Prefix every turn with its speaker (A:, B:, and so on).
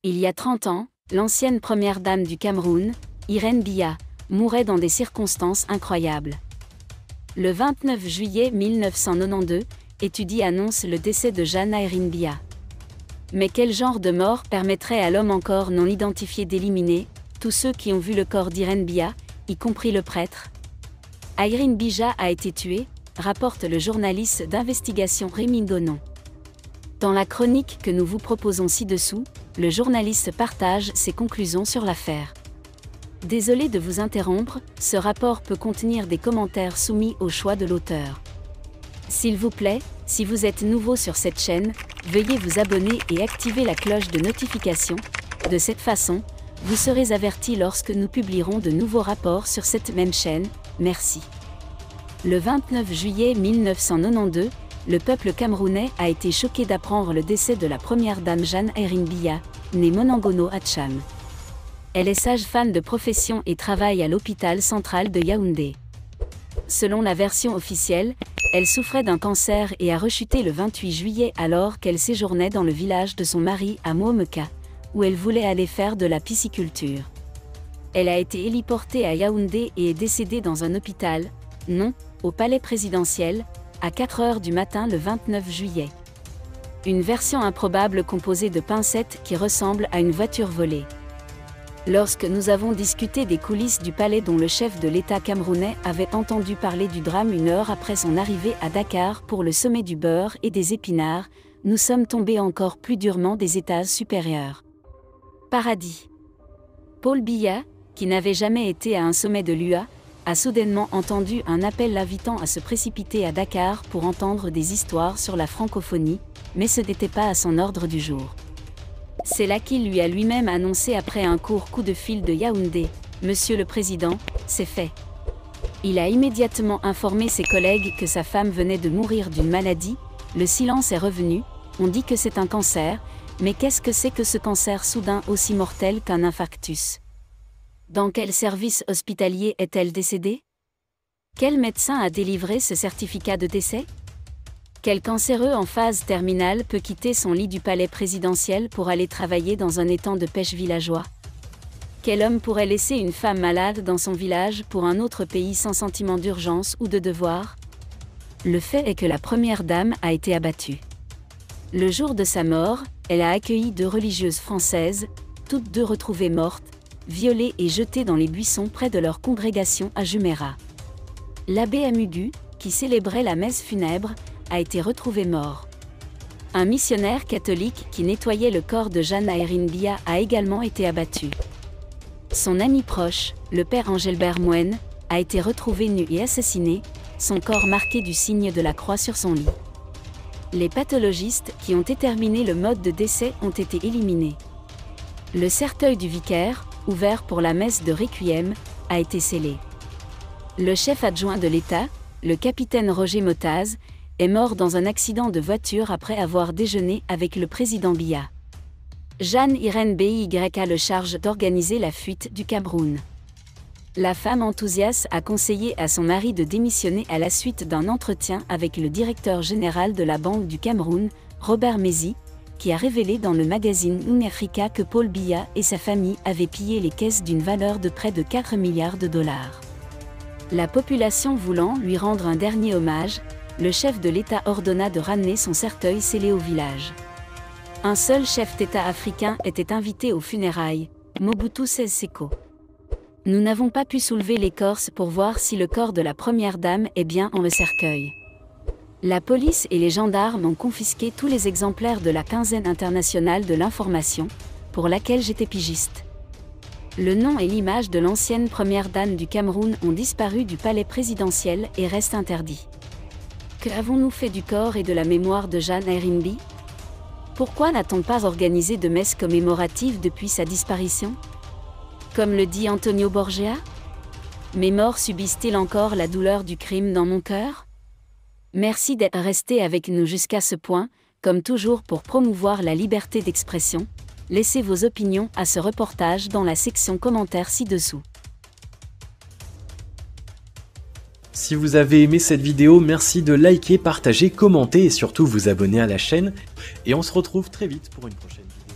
A: Il y a 30 ans, l'ancienne première dame du Cameroun, Irène Biya, mourait dans des circonstances incroyables. Le 29 juillet 1992, Étudie annonce le décès de Jeanne Irène Biya. Mais quel genre de mort permettrait à l'homme encore non identifié d'éliminer tous ceux qui ont vu le corps d'Irène Biya, y compris le prêtre? Irène Biya a été tuée, rapporte le journaliste d'investigation Rémi Gonon. Dans la chronique que nous vous proposons ci-dessous, le journaliste partage ses conclusions sur l'affaire. Désolé de vous interrompre, ce rapport peut contenir des commentaires soumis au choix de l'auteur. S'il vous plaît, si vous êtes nouveau sur cette chaîne, veuillez vous abonner et activer la cloche de notification. De cette façon, vous serez averti lorsque nous publierons de nouveaux rapports sur cette même chaîne. Merci. Le 29 juillet 1992, le peuple camerounais a été choqué d'apprendre le décès de la première dame Jeanne Irène Biya, née Monangono à Tcham. Elle est sage-femme de profession et travaille à l'hôpital central de Yaoundé. Selon la version officielle, elle souffrait d'un cancer et a rechuté le 28 juillet alors qu'elle séjournait dans le village de son mari à Moumeka, où elle voulait aller faire de la pisciculture. Elle a été héliportée à Yaoundé et est décédée dans un hôpital, non, au palais présidentiel, à 4 heures du matin le 29 juillet. Une version improbable composée de pincettes qui ressemble à une voiture volée. Lorsque nous avons discuté des coulisses du palais dont le chef de l'État camerounais avait entendu parler du drame 1 heure après son arrivée à Dakar pour le sommet du beurre et des épinards, nous sommes tombés encore plus durement des étages supérieurs. Paradis. Paul Biya, qui n'avait jamais été à un sommet de l'UA, a soudainement entendu un appel l'invitant à se précipiter à Dakar pour entendre des histoires sur la francophonie, mais ce n'était pas à son ordre du jour. C'est là qu'il lui a lui-même annoncé après un court coup de fil de Yaoundé, « Monsieur le Président, c'est fait ». Il a immédiatement informé ses collègues que sa femme venait de mourir d'une maladie, le silence est revenu, on dit que c'est un cancer, mais qu'est-ce que c'est que ce cancer soudain aussi mortel qu'un infarctus? Dans quel service hospitalier est-elle décédée? Quel médecin a délivré ce certificat de décès? Quel cancéreux en phase terminale peut quitter son lit du palais présidentiel pour aller travailler dans un étang de pêche villageois? Quel homme pourrait laisser une femme malade dans son village pour un autre pays sans sentiment d'urgence ou de devoir? Le fait est que la première dame a été abattue. Le jour de sa mort, elle a accueilli 2 religieuses françaises, toutes 2 retrouvées mortes, violées et jetées dans les buissons près de leur congrégation à Jumeirah. L'abbé Amugu, qui célébrait la messe funèbre, a été retrouvé mort. Un missionnaire catholique qui nettoyait le corps de Jeanne Irène Biya a également été abattu. Son ami proche, le père Angélbert Moine, a été retrouvé nu et assassiné, son corps marqué du signe de la croix sur son lit. Les pathologistes qui ont déterminé le mode de décès ont été éliminés. Le cercueil du vicaire, ouvert pour la messe de Requiem, a été scellé. Le chef adjoint de l'État, le capitaine Roger Motaz, est mort dans un accident de voiture après avoir déjeuné avec le président Biya. Jeanne Irène Biya a le charge d'organiser la fuite du Cameroun. La femme enthousiaste a conseillé à son mari de démissionner à la suite d'un entretien avec le directeur général de la Banque du Cameroun, Robert Mézy, qui a révélé dans le magazine Africa que Paul Biya et sa famille avaient pillé les caisses d'une valeur de près de 4 milliards de dollars. La population voulant lui rendre un dernier hommage, le chef de l'État ordonna de ramener son cercueil scellé au village. Un seul chef d'État africain était invité aux funérailles, Mobutu Sese Seko. Nous n'avons pas pu soulever l'écorce pour voir si le corps de la première dame est bien en le cercueil. La police et les gendarmes ont confisqué tous les exemplaires de la quinzaine internationale de l'information, pour laquelle j'étais pigiste. Le nom et l'image de l'ancienne première dame du Cameroun ont disparu du palais présidentiel et restent interdits. Que avons-nous fait du corps et de la mémoire de Jeanne Irène Biya? Pourquoi n'a-t-on pas organisé de messe commémorative depuis sa disparition? Comme le dit Antonio Borgia? Mes morts subissent-ils encore la douleur du crime dans mon cœur? Merci d'être resté avec nous jusqu'à ce point, comme toujours pour promouvoir la liberté d'expression. Laissez vos opinions à ce reportage dans la section commentaires ci-dessous.
B: Si vous avez aimé cette vidéo, merci de liker, partager, commenter et surtout vous abonner à la chaîne. Et on se retrouve très vite pour une prochaine vidéo.